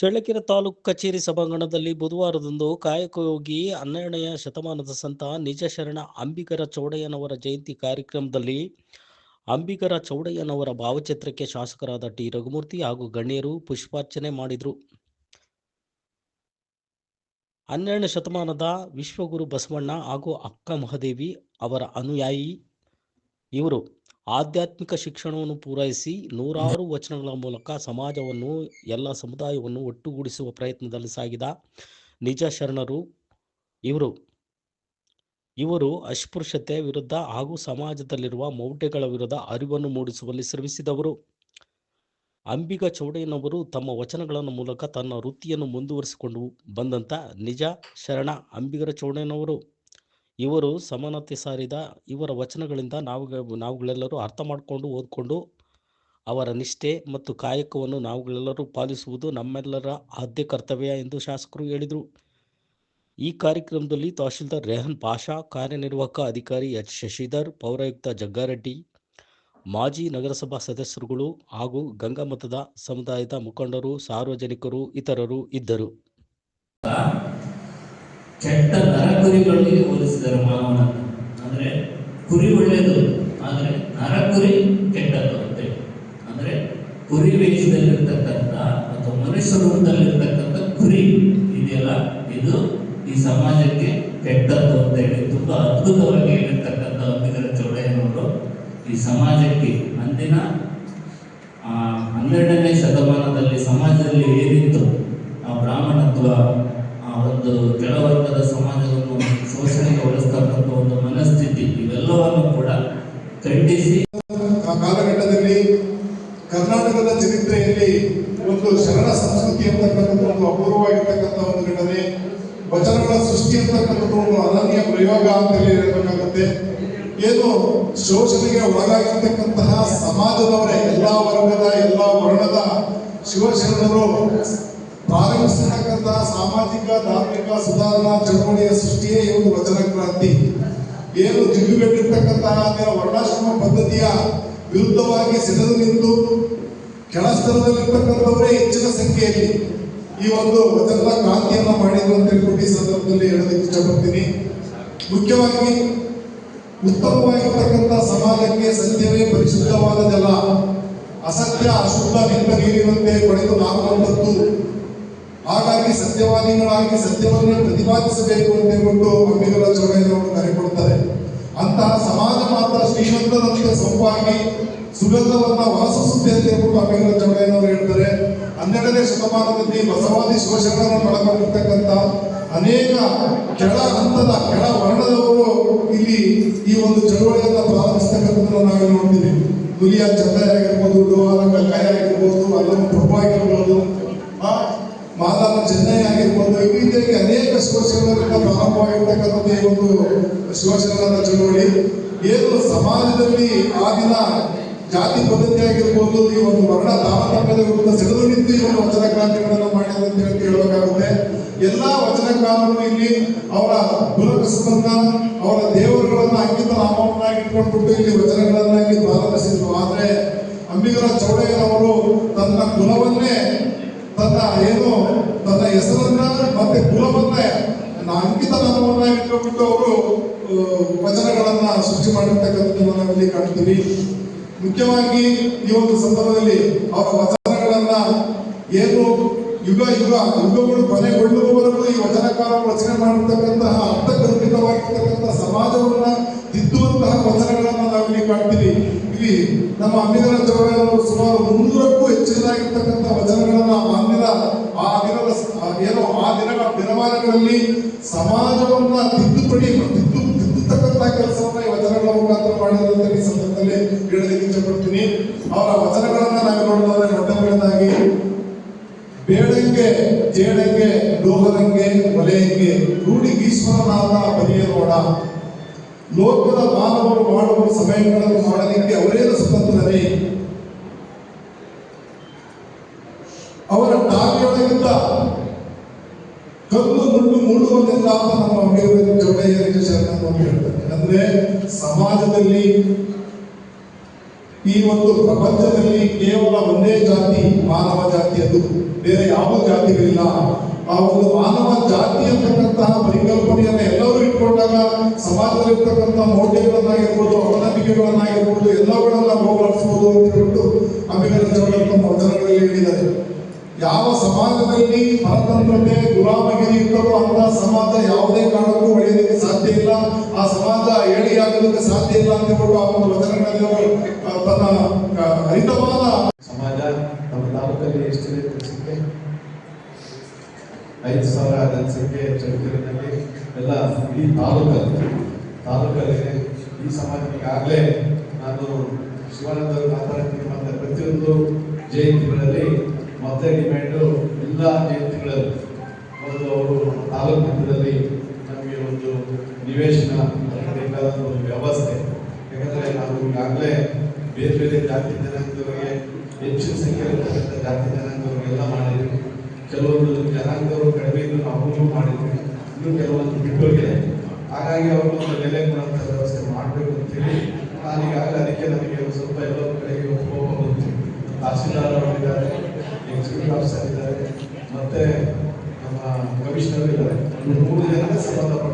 ಚಳ್ಳಕೆರೆ ತಾಲೂಕು ಕಚೇರಿ ಸಭಾಂಗಣದಲ್ಲಿ ಬುಧವಾರದಂದು ಕಾಯಕಯೋಗಿ 12ನೇ ಶತಮಾನದ ಸಂತ ನಿಜ ಶರಣ ಅಂಬಿಗರ ಚೌಡಯ್ಯನವರ ಜಯಂತಿ ಕಾರ್ಯಕ್ರಮದಲ್ಲಿ ಅಂಬಿಗರ ಚೌಡಯ್ಯನವರ ಭಾವಚಿತ್ರಕ್ಕೆ ಶಾಸಕರಾದ ಟಿ ರಘುಮೂರ್ತಿ ಹಾಗೂ ಗಣ್ಯರು ಪುಷ್ಪಾರ್ಚನೆ ಮಾಡಿದರು. 12ನೇ ಶತಮಾನದ ವಿಶ್ವಗುರು ಬಸವಣ್ಣ ಹಾಗೂ ಅಕ್ಕ ಮಹಾದೇವಿ ಅವರ ಅನುಯಾಯಿ ಇವರು. ಆಧ್ಯಾತ್ಮಿಕ ಶಿಕ್ಷಣವನ್ನು ಪೂರೈಸಿ ನೂರಾರು ವಚನಗಳ ಮೂಲಕ ಸಮಾಜವನ್ನು, ಎಲ್ಲ ಸಮುದಾಯವನ್ನು ಒಟ್ಟುಗೂಡಿಸುವ ಪ್ರಯತ್ನದಲ್ಲಿ ಸಾಗಿದ ನಿಜ ಶರಣರು ಇವರು ಅಸ್ಪೃಶ್ಯತೆ ವಿರುದ್ಧ ಹಾಗೂ ಸಮಾಜದಲ್ಲಿರುವ ಮೌಢ್ಯಗಳ ವಿರುದ್ಧ ಅರಿವನ್ನು ಮೂಡಿಸುವಲ್ಲಿ ಶ್ರಮಿಸಿದವರು. ಅಂಬಿಗ ಚೌಡಯ್ಯನವರು ತಮ್ಮ ವಚನಗಳ ಮೂಲಕ ತನ್ನ ವೃತ್ತಿಯನ್ನು ಮುಂದುವರಿಸಿಕೊಂಡು ಬಂದಂಥ ನಿಜ ಶರಣ ಅಂಬಿಗರ ಚೌಡಯ್ಯನವರು. ಇವರು ಸಮಾನತೆ ಸಾರಿದ ಇವರ ವಚನಗಳಿಂದ ನಾವುಗಳೆಲ್ಲರೂ ಅರ್ಥ ಮಾಡಿಕೊಂಡು ಓದಿಕೊಂಡು ಅವರ ನಿಷ್ಠೆ ಮತ್ತು ಕಾಯಕವನ್ನು ನಾವುಗಳೆಲ್ಲರೂ ಪಾಲಿಸುವುದು ನಮ್ಮೆಲ್ಲರ ಆದ್ಯ ಕರ್ತವ್ಯ ಎಂದು ಶಾಸಕರು ಹೇಳಿದರು. ಈ ಕಾರ್ಯಕ್ರಮದಲ್ಲಿ ತಹಶೀಲ್ದಾರ್ ರೆಹನ್ ಪಾಷಾ, ಕಾರ್ಯನಿರ್ವಾಹಕ ಅಧಿಕಾರಿ ಎಚ್ ಶಶಿಧರ್, ಪೌರಾಯುಕ್ತ ಜಗ್ಗಾರೆಡ್ಡಿ, ಮಾಜಿ ನಗರಸಭಾ ಸದಸ್ಯರುಗಳು ಹಾಗೂ ಗಂಗಾಮತದ ಸಮುದಾಯದ ಮುಖಂಡರು, ಸಾರ್ವಜನಿಕರು ಇತರರು ಇದ್ದರು. ಕೆಟ್ಟ ನರಕುರಿಗಳಿಗೆ ಹೋಲಿಸಿದರು ಮಾನವನ. ಅಂದ್ರೆ ಕುರಿ ಒಳ್ಳೆಯದು, ಆದರೆ ನರಕುರಿ ಕೆಟ್ಟದ್ದು ಅಂತೆ. ಅಂದ್ರೆ ಕುರಿ ವೇಷದಲ್ಲಿರ್ತಕ್ಕಂಥ ಅಥವಾ ಮನುಷ್ಯ ರೂಪದಲ್ಲಿರ್ತಕ್ಕಂಥ ಕುರಿ ಇದೆಯಲ್ಲ, ಇದು ಈ ಸಮಾಜಕ್ಕೆ ಕೆಟ್ಟದ್ದು ಅಂತ ಹೇಳಿ ತುಂಬಾ ಅದ್ಭುತವಾಗಿ ಹೇಳಿರ್ತಕ್ಕಂಥ ಅಂಬಿಗರ ಚೌಡಯ್ಯನವರು ಈ ಸಮಾಜಕ್ಕೆ ಅಂದಿನ 12ನೇ ಶತಮಾನದಲ್ಲಿ ಸಮಾಜದಲ್ಲಿ ಏನಿತ್ತು ಆ ಬ್ರಾಹ್ಮಣತ್ವ, ಒಂದು ಕೆಳವರ್ಗದ ಸಮಾಜವನ್ನು ಶೋಷಣೆಗೆ ಒಳಸ್ತಕ್ಕಂಥ ಒಂದು ಮನಸ್ಥಿತಿ, ಇವೆಲ್ಲವನ್ನು ಕೂಡ ಖಂಡಿಸಿ ಆ ಕಾಲಘಟ್ಟದಲ್ಲಿ ಕರ್ನಾಟಕದ ಚರಿತ್ರೆಯಲ್ಲಿ ಒಂದು ಶರಣ ಸಂಸ್ಕೃತಿ ಅಂತಕ್ಕಂಥದ್ದು ಒಂದು ಅಪೂರ್ವವಾಗಿರ್ತಕ್ಕಂಥ ಒಂದು ಘಟನೆ, ವಚನಗಳ ಸೃಷ್ಟಿ ಅಂತಕ್ಕಂಥದ್ದು ಒಂದು ಅನನ್ಯ ಪ್ರಯೋಗ ಅಂತ ಹೇಳಬೇಕಾಗುತ್ತೆ. ಏನು ಶೋಷಣೆಗೆ ಒಳಗಾಗಿರ್ತಕ್ಕಂತಹ ಸಮಾಜದವರೇ, ಎಲ್ಲ ವರ್ಗದ ಎಲ್ಲ ವರ್ಣದ ಶಿವಶರಣರು ಪ್ರಾರಂಭಿಸಿರ್ತಕ್ಕಂತಹ ಸಾಮಾಜಿಕ ಧಾರ್ಮಿಕ ಸುಧಾರಣಾ ಚಳವಳಿಯ ಸೃಷ್ಟಿಯೇ ಈ ಒಂದು ವಚನ ಕ್ರಾಂತಿ. ಏನು ಜಿಲ್ಲುಗಟ್ಟಿರ್ತಕ್ಕಂತಹ ವರ್ಣಾಶ್ರಮ ಪದ್ಧತಿಯ ವಿರುದ್ಧವಾಗಿ ಸೆಳೆದು ನಿಂತು ಕೆಳಸ್ತರದಲ್ಲಿರ್ತಕ್ಕಂಥವರೇ ಹೆಚ್ಚಿನ ಸಂಖ್ಯೆಯಲ್ಲಿ ಈ ಒಂದು ವಚನದ ಕ್ರಾಂತಿಯನ್ನು ಮಾಡಿದ್ರು ಅಂತ ಹೇಳ್ಬಿಟ್ಟು ಈ ಸಂದರ್ಭದಲ್ಲಿ ಹೇಳೋದಕ್ಕೆ ಇಷ್ಟಪಡ್ತೀನಿ. ಮುಖ್ಯವಾಗಿ ಉತ್ತಮವಾಗಿರ್ತಕ್ಕಂಥ ಸಮಾಜಕ್ಕೆ ಸತ್ಯವೇ ಪರಿಶುದ್ಧವಾದ ಜಲ, ಅಸತ್ಯ ಅಶುದ್ಧ ನಿಂತ ನೀರಿನಂತೆ ಪಡೆದು ನಾಲ್ಕು. ಹಾಗಾಗಿ ಸತ್ಯವಾದಿಗಳಾಗಿ ಸತ್ಯವನ್ನೇ ಪ್ರತಿಪಾದಿಸಬೇಕು ಅಂತ ಹೇಳ್ಬಿಟ್ಟು ಅಂಬಿಗರ ಚೌಡಯ್ಯನವರು ಕರೆ ಕೊಡ್ತಾರೆ. ಅಂತಹ ಸಮಾಜ ಮಾತ್ರ ಶ್ರೀಮಂತದಂತೆ ಸೊಂಪಾಗಿ ಸುಗಂಧವನ್ನ ವಾಸಿಸುತ್ತೆ ಅಂತ ಹೇಳ್ಬಿಟ್ಟು ಅಂಬಿಗರ ಚೌಡಯ್ಯನವರು ಹೇಳ್ತಾರೆ. 12ನೇ ಶತಮಾನದಲ್ಲಿ ಬಸವಾದಿ ಶೋಷಣೆಗಳನ್ನು ಒಳಗೊಂಡಿರ್ತಕ್ಕಂಥ ಅನೇಕ ಕೆಳ ಹಂತದ ಕೆಳ ವರ್ಣದವರು ಇಲ್ಲಿ ಈ ಒಂದು ಚಳವಳಿಯನ್ನ ಪ್ರಾರಂಭಿಸ್ತಕ್ಕಂಥದ್ದನ್ನು ನಾವು ನೋಡ್ತೀವಿ. ದುಲಿಯಾ ಚಂದ್ರಯ್ಯ ಆಗಿರ್ಬೋದು, ಡೋಹಾರ ಕಾಯ ಆಗಿರ್ಬೋದು, ಅಲ್ಲಮ್ಮ ಪ್ರಭು ಆಗಿರ್ಬೋದು, ಮಾದಾನ ಚೆನ್ನೈ ಆಗಿರ್ಬೋದು, ಈ ರೀತಿಯಾಗಿ ಅನೇಕ ಶಿವಶರಣರಿಂದ ಪ್ರಾರಂಭವಾಗಿರ್ತಕ್ಕಂಥದ್ದು ಈ ಒಂದು ಶಿವಶರಣರ ಚಳವಳಿ. ಏನು ಸಮಾಜದಲ್ಲಿ ಆಗಿನ ಜಾತಿ ಪದ್ಧತಿ ಆಗಿರ್ಬೋದು, ಈ ಒಂದು ವರ್ಣ ತಾರತಮ್ಯದ ವಿರುದ್ಧ ಸೆಳೆದು ನಿಂತು ಈ ಒಂದು ವಚನ ಕ್ರಾಂತಿಗಳನ್ನು ಮಾಡಿದೆ ಅಂತ ಹೇಳಬೇಕಾಗುತ್ತೆ. ಎಲ್ಲಾ ವಚನಕಾರರು ಇಲ್ಲಿ ಅವರ ಕುಲಕಸಬನ್ನ, ಅವರ ದೇವರುಗಳನ್ನ ಅಂಕಿತ ನಾಮವನ್ನಾಗಿ ಇಟ್ಕೊಂಡ್ಬಿಟ್ಟು ಇಲ್ಲಿ ವಚನಗಳನ್ನ ಇಲ್ಲಿ ಪ್ರಾರಂಭಿಸಿದ್ರು. ಆದ್ರೆ ಅಂಬಿಗರ ಚೌಡಯ್ಯನವರು ತನ್ನ ಕುಲವನ್ನೇ, ತನ್ನ ಹೆಸರನ್ನ ಮತ್ತೆ ಕುಲವನ್ನೇ ಅಂಕಿತ ನಾಮವನ್ನಾಗಿ ಇಟ್ಕೊಂಡ್ಬಿಟ್ಟು ಅವರು ವಚನಗಳನ್ನ ಸೃಷ್ಟಿ ಮಾಡಿರ್ತಕ್ಕಂಥದ್ದನ್ನು ನಾವಿಲ್ಲಿ ಕಾಣ್ತೀವಿ. ಮುಖ್ಯವಾಗಿ ಈ ಒಂದು ಸಂದರ್ಭದಲ್ಲಿ ಅವರ ವಚನಗಳನ್ನ ಏನು ಯುಗಗಳು ಕೊನೆಗೊಳ್ಳುವವರೆಗೂ ಈ ವಚನಕಾರರು ರಚನೆ ಮಾಡಿರ್ತಕ್ಕಂತಹ ಅರ್ಥಗರ್ಭಿತವಾಗಿರ್ತಕ್ಕಂಥ ಸಮಾಜವನ್ನ ತಿದ್ದುವಂತಹ ವಚನಗಳನ್ನ ನಾವಿಲ್ಲಿ ಕಾಣ್ತೀವಿ. ಇಲ್ಲಿ ನಮ್ಮ ಅಂಬಿಗರ ಚೌಡಯ್ಯನವರು ಸುಮಾರು 300ಕ್ಕೂ ಹೆಚ್ಚಿನದಾಗಿರ್ತಕ್ಕಂಥ ವಚನಗಳನ್ನ ಆ ದಿನಮಾನಗಳಲ್ಲಿ ಸಮಾಜವನ್ನ ತಿದ್ದುತಕ್ಕಂಥ ಕೆಲಸವನ್ನ ಈ ವಚನಗಳ ಮುಖಾಂತರ ಮಾಡಿದಂತೆ ಈ ಸಂದರ್ಭದಲ್ಲಿ ಹೇಳಲಿಕ್ಕೆ ಇಷ್ಟಪಡ್ತೀನಿ. ಅವರ ವಚನಗಳನ್ನ ನಾವು ನೋಡೋದಾದ್ರೆ ಮೊಟ್ಟಮೊದಲನೇದಾಗಿ ಬೇಡಂಗೆ ಜೇಡಂಗೆ ಲೋಹದಂಗೆ ಒಲೆಯಂಗೆ ರೂಢಿಗೀಶ್ವರನಾದ ಬಲಿಯ ನೋಡ, ಲೋಕದ ಮಾನವರು ಮಾಡುವ ಸಮಯಗಳನ್ನು ಮಾಡಲಿಕ್ಕೆ ಅವರೇನು ಸ್ವತಂತ್ರರೇ, ಅವರ ಟಾವಿಯೊಳಗಿದ್ದ ಕಲ್ಲು ಮುಳ್ಳು ಮೂಡುವುದಿಲ್ಲ ಅಂತ ನಮ್ಮ ಅಂಬಿಗರ ಚೌಡಯ್ಯ ಶರಣರು ಹೇಳ್ತಾರೆ. ಅಂದ್ರೆ ಸಮಾಜದಲ್ಲಿ ಈ ಒಂದು ಪ್ರಪಂಚದಲ್ಲಿ ಕೇವಲ ಒಂದೇ ಜಾತಿ ಮಾನವ ಜಾತಿಯದು, ಬೇರೆ ಯಾವ ಜಾತಿಗಳಿಲ್ಲ. ಆ ಒಂದು ಮಾನವ ಜಾತಿ ಅಂತಕ್ಕಂತಹ ಪರಿಕಲ್ಪನೆಯನ್ನ ಎಲ್ಲರೂ ಇಟ್ಕೊಂಡಾಗ ಸಮಾಜದಲ್ಲಿರ್ತಕ್ಕಂಥ ಮೌಲ್ಯಗಳನ್ನಾಗಿರ್ಬೋದು, ಅಪನಂಬಿಕೆಗಳನ್ನಾಗಿರ್ಬೋದು ಎಲ್ಲವುಗಳನ್ನ ಹೋಗಲಾಡಿಸಬಹುದು ಅಂತ ಹೇಳ್ಬಿಟ್ಟು ಅಂಬೇಡ್ಕರ್ ಅವರು ತಮ್ಮ ವಚನಗಳಲ್ಲಿ ಹೇಳಿದ್ದಾರೆ. ಯಾವ ಸಮಾಜದಲ್ಲಿ ಪರತಂತ್ರತೆ ಗುಲಾಮಗಿರಿ ಇರ್ತವೋ ಅಂತ ಸಮಾಜ ಯಾವುದೇ ಕಾರಣಕ್ಕೂ ಒಡೆಯೋದಕ್ಕೆ ಸಾಧ್ಯ ಇಲ್ಲ, ಆ ಸಮಾಜ ಏಳಿಗೆಯಾಗೋದಕ್ಕೆ ಸಾಧ್ಯ ಇಲ್ಲ ಅಂತ ಹೇಳ್ಬಿಟ್ಟು ಆ ಒಂದು ವಚನಗಳಲ್ಲಿ ಅವರು ತನ್ನ ಹರಿತವಾದ ಸಮಾಜ ನಮ್ಮ ತಾಲೂಕಲ್ಲಿ ಎಷ್ಟಿದೆ ಜನಸಂಖ್ಯೆ 5,000 ಜನಸಂಖ್ಯೆ ಚಳ್ಳಕೆರೆಯಲ್ಲಿ ಎಲ್ಲ ಇಡೀ ತಾಲೂಕಲ್ಲಿದೆ. ಈ ಸಮಾಜಕ್ಕೆ ಈಗಾಗಲೇ ನಾನು ಶಿವಾನಂದ ಮಾತಾಡ್ತೀನಿ. ಮತ್ತೆ ಪ್ರತಿಯೊಂದು ಜಯಂತಿಗಳಲ್ಲಿ ಮತ್ತೆ ಡಿಮ್ಯಾಂಡು ಎಲ್ಲ ಜಯಂತಿಗಳಲ್ಲಿ ಒಂದು ಅವರು ತಾಲೂಕು ಮಟ್ಟದಲ್ಲಿ ನಮಗೆ ಒಂದು ನಿವೇಶನ ಬೇಕಾದ ಒಂದು ವ್ಯವಸ್ಥೆ. ಯಾಕಂದರೆ ನಾವು ಈಗಾಗಲೇ ಬೇರೆ ಬೇರೆ ಜಾತಿ ಜನಾಂಗದವರಿಗೆ ಹೆಚ್ಚಿನ ಸಂಖ್ಯೆಯಲ್ಲಿರ್ತಕ್ಕಂಥ ಜಾತಿ ಜನಾಂಗದವರಿಗೆಲ್ಲ ಮಾಡಿದ್ವಿ. ಕೆಲವೊಂದು ಜನಾಂಗದವರು ಕಡಿಮೆ ಇದ್ದು ನಾವು ಮಾಡಿದ್ವಿ, ಇನ್ನೂ ಕೆಲವೊಂದು ಬಿಟ್ಟೋಗಿದೆ. ಹಾಗಾಗಿ ಅವ್ರಿಗೊಂದು ಬೆಲೆ ಕೊಡುವಂಥ ವ್ಯವಸ್ಥೆ ಮಾಡಬೇಕು ಅಂತೇಳಿ ನಾನೀಗಾಗಲೇ ಅದಕ್ಕೆ ನನಗೆ ಒಂದು ಸ್ವಲ್ಪ ಎಲ್ಲ ಕಡೆಗೆ ಒಪ್ಪಿಗೆ ಬಂತು. ತಹಸೀಲ್ದಾರ್ ಅವರಿದ್ದಾರೆ, ಎಕ್ಸಿಕ್ಯೂಟಿವ್ ಆಫೀಸರ್ ಇದ್ದಾರೆ, ಮತ್ತೆ ನಮ್ಮ ಕಮಿಷನರ್ ಇದ್ದಾರೆ. 3 ಜನಕ್ಕೆ ಸಂಬಂಧಪಟ್ಟ